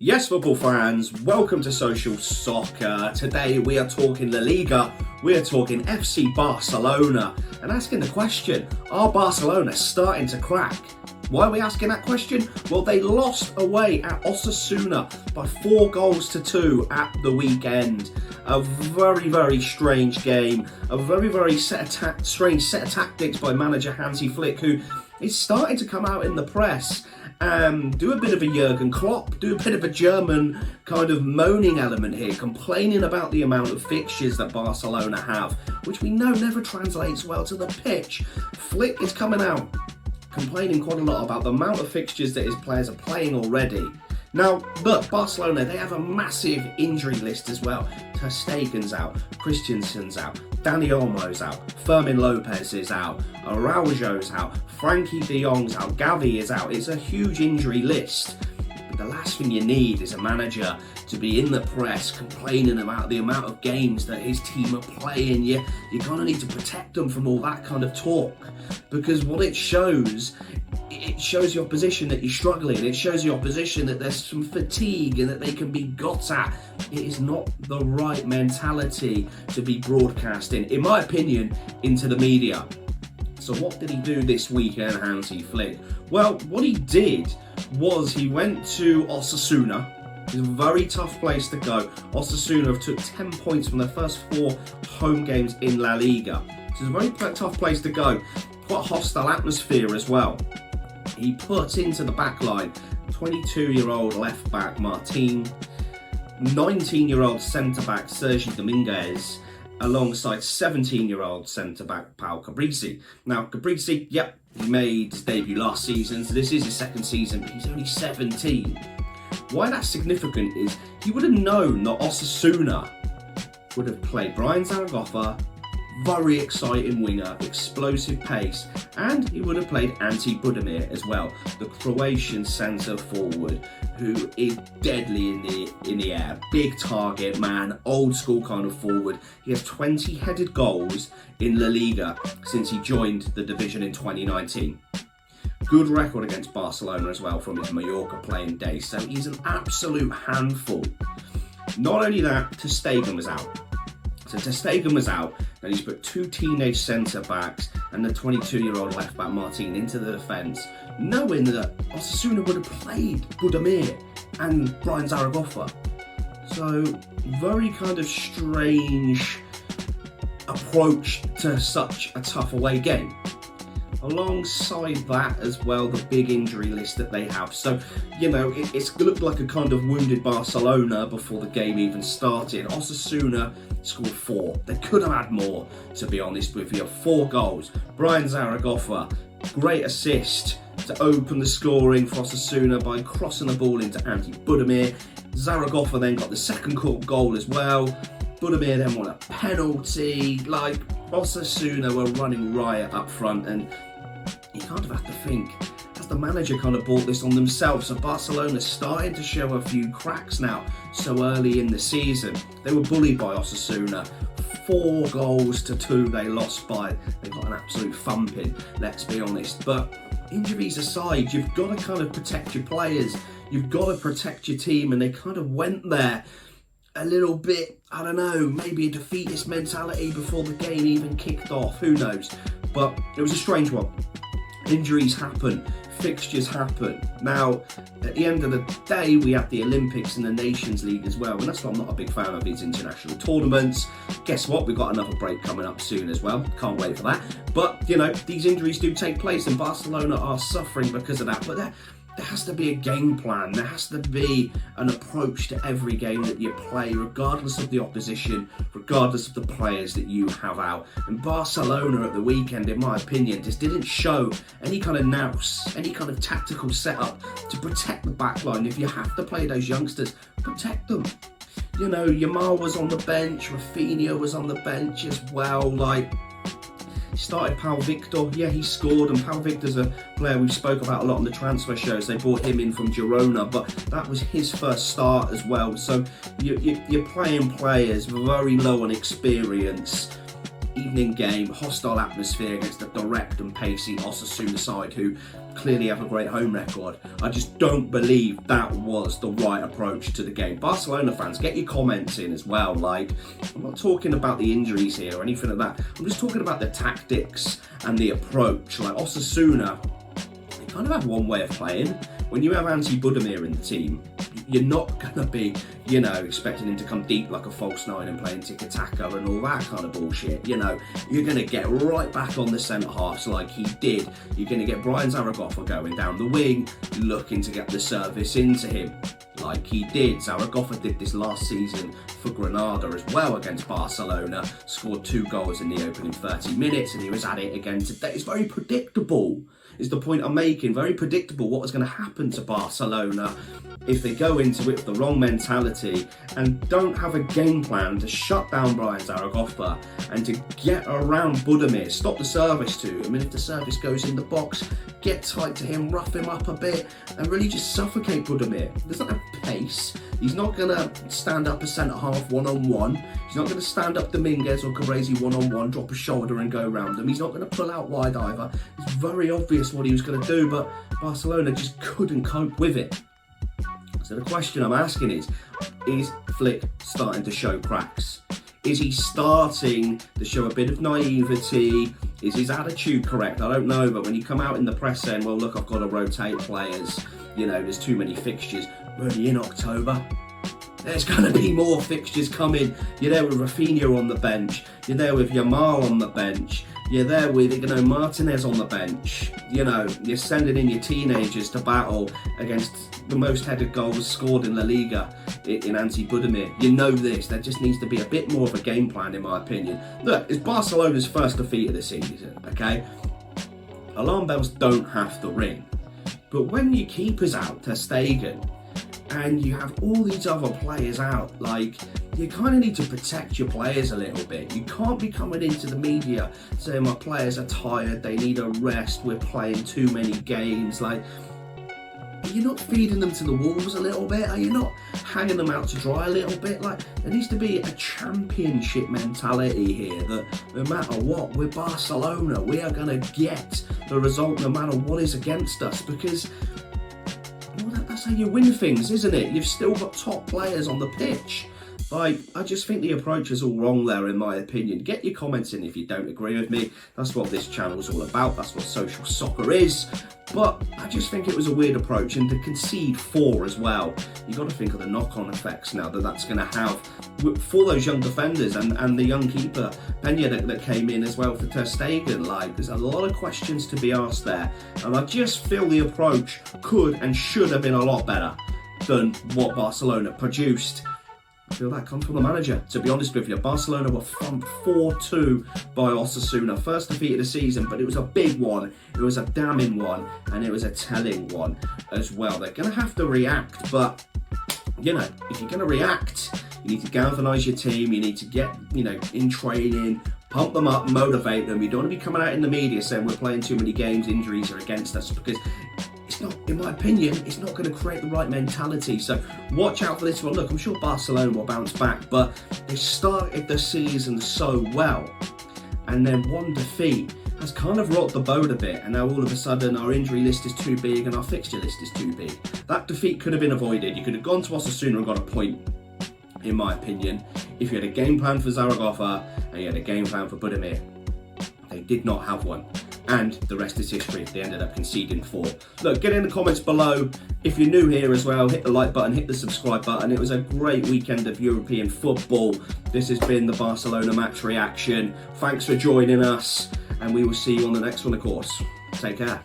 Yes, football fans, welcome to Social Soccer. Today we are talking La Liga, we are talking FC Barcelona, and asking the question, are Barcelona starting to crack? Why are we asking that question? Well, they lost away at Osasuna by 4-2 at the weekend. A very, very strange game, a very, very strange set of tactics by manager Hansi Flick, who is starting to come out in the press and do a bit of a Jurgen Klopp, do a bit of a German kind of moaning element here, complaining about the amount of fixtures that Barcelona have, which we know never translates well to the pitch. Flick is coming out complaining quite a lot about the amount of fixtures that his players are playing already. Now, look, Barcelona, they have a massive injury list as well. Ter Stegen's out, Christensen's out, Dani Olmo's out, Fermin Lopez is out, Araujo's out, Frankie de Jong's out, Gavi is out. It's a huge injury list. But the last thing you need is a manager to be in the press complaining about the amount of games that his team are playing. You're going to need to protect them from all that kind of talk, because what it shows the opposition that you're struggling. It shows the opposition that there's some fatigue and that they can be got at. It is not the right mentality to be broadcasting, in my opinion, into the media. So what did he do this weekend, Hansi Flick? Well, what he did was he went to Osasuna. It's a very tough place to go. Osasuna have took 10 points from their first 4 home games in La Liga. So it's a very tough place to go. Quite a hostile atmosphere as well. He put into the back line 22-year-old left-back Martin, 19-year-old centre-back Sergi Dominguez, alongside 17-year-old centre-back Pau Cabrisi. Now, Cabrisi, yep, he made his debut last season, so this is his second season, but he's only 17. Why that's significant is you would have known that Osasuna would have played Brian Zaragoza, very exciting winger, explosive pace, and he would have played Ante Budimir as well, the Croatian centre forward who is deadly in the air, big target man, old school kind of forward. He has 20 headed goals in La Liga since he joined the division in 2019. Good record against Barcelona as well from his Mallorca playing days, so he's an absolute handful. Not only that, Ter Stegen was out. So Ter Stegen was out, and he's put 2 teenage centre-backs and the 22-year-old left-back Martin into the defence, knowing that Osasuna would have played Budimir and Brian Zaragoza. So, very kind of strange approach to such a tough away game. Alongside that as well, the big injury list that they have. So, it's looked like a kind of wounded Barcelona before the game even started. Osasuna scored 4. They could have had more, to be honest with you. 4 goals. Brian Zaragoza, great assist to open the scoring for Osasuna by crossing the ball into Ante Budimir. Zaragoza then got the second goal as well. Budimir then won a penalty. Osasuna were running riot up front, and you kind of have to think, has the manager kind of brought this on themselves? So Barcelona's starting to show a few cracks now so early in the season. They were bullied by Osasuna. 4-2 they lost by. They got an absolute thumping, let's be honest. But injuries aside, you've got to kind of protect your players. You've got to protect your team, and they kind of went there a little bit, I don't know, maybe a defeatist mentality before the game even kicked off, who knows. But it was a strange one. Injuries happen, fixtures happen. Now, at the end of the day, we have the Olympics and the Nations League as well, and that's why I'm not a big fan of these international tournaments. Guess what? We've got another break coming up soon as well. Can't wait for that. But, these injuries do take place, and Barcelona are suffering because of that. But there has to be a game plan. There has to be an approach to every game that you play, regardless of the opposition, regardless of the players that you have out. And Barcelona at the weekend, in my opinion, just didn't show any kind of nous, any kind of tactical setup to protect the backline. If you have to play those youngsters, protect them. Yamal was on the bench, Rafinha was on the bench as well. Started Pau Victor, yeah, he scored, and Pau Victor's a player we spoke about a lot on the transfer shows. They brought him in from Girona, but that was his first start as well. So you're playing players very low on experience evening game, hostile atmosphere against a direct and pacey Osasuna side who clearly have a great home record. I just don't believe that was the right approach to the game. Barcelona fans, get your comments in as well. Like, I'm not talking about the injuries here or anything like that. I'm just talking about the tactics and the approach. Like Osasuna, they kind of have one way of playing. When you have Ante Budimir in the team, you're not going to be, expecting him to come deep like a false nine and playing tiki-taka and all that kind of bullshit. You're going to get right back on the centre-halves like he did. You're going to get Brian Zaragoza going down the wing, looking to get the service into him like he did. Zaragoza did this last season for Granada as well against Barcelona, scored 2 goals in the opening 30 minutes, and he was at it again today. It's very predictable, is the point I'm making. Very predictable what was going to happen to Barcelona if they go into it with the wrong mentality and don't have a game plan to shut down Brian Zaragoza and to get around Budimir, stop the service to him, and if the service goes in the box, get tight to him, rough him up a bit, and really just suffocate Budimir. He doesn't have pace. He's not going to stand up a centre-half one-on-one. He's not going to stand up Dominguez or Cabrezi one-on-one, drop a shoulder and go around them. He's not going to pull out wide either. It's very obvious what he was going to do, but Barcelona just couldn't cope with it. So the question I'm asking is Flick starting to show cracks? Is he starting to show a bit of naivety? Is his attitude correct? I don't know, but when you come out in the press saying, well, look, I've got to rotate players, there's too many fixtures. We're only in October. There's going to be more fixtures coming. You're there with Rafinha on the bench. You're there with Yamal on the bench. You're there with Martinez on the bench. You're sending in your teenagers to battle against the most headed goals scored in La Liga in Ante Budimir. You know this. There just needs to be a bit more of a game plan, in my opinion. Look, it's Barcelona's first defeat of the season, okay? Alarm bells don't have to ring. But when your keeper's out, Ter Stegen, and you have all these other players out, you kind of need to protect your players a little bit. You can't be coming into the media saying my players are tired, they need a rest, we're playing too many games. Are you not feeding them to the wolves a little bit? Are you not hanging them out to dry a little bit? There needs to be a championship mentality here that no matter what, we're Barcelona, we are going to get the result no matter what is against us, because that's how you win things, isn't it? You've still got top players on the pitch. I just think the approach is all wrong there, in my opinion. Get your comments in if you don't agree with me. That's what this channel's all about. That's what social soccer is. But I just think it was a weird approach, and to concede 4 as well, you've got to think of the knock-on effects now that's going to have for those young defenders and the young keeper, Peña, that came in as well for Ter Stegen. There's a lot of questions to be asked there, and I just feel the approach could and should have been a lot better than what Barcelona produced. I feel that comes from the manager, to be honest with you. Barcelona were thumped 4-2 by Osasuna. First defeat of the season, but it was a big one. It was a damning one, and it was a telling one as well. They're going to have to react, but, if you're going to react, you need to galvanise your team. You need to get, in training, pump them up, motivate them. You don't want to be coming out in the media saying we're playing too many games, injuries are against us, because it's not, in my opinion, it's not going to create the right mentality. So watch out for this one. Look, I'm sure Barcelona will bounce back, but they started the season so well, and then one defeat has kind of rocked the boat a bit, and now all of a sudden our injury list is too big and our fixture list is too big. That defeat could have been avoided. You could have gone to Osasuna and got a point, in my opinion, if you had a game plan for Zaragoza and you had a game plan for Budimir. They did not have one, and the rest is history. They ended up conceding 4. Look, get in the comments below. If you're new here as well, hit the like button, hit the subscribe button. It was a great weekend of European football. This has been the Barcelona match reaction. Thanks for joining us, and we will see you on the next one, of course. Take care.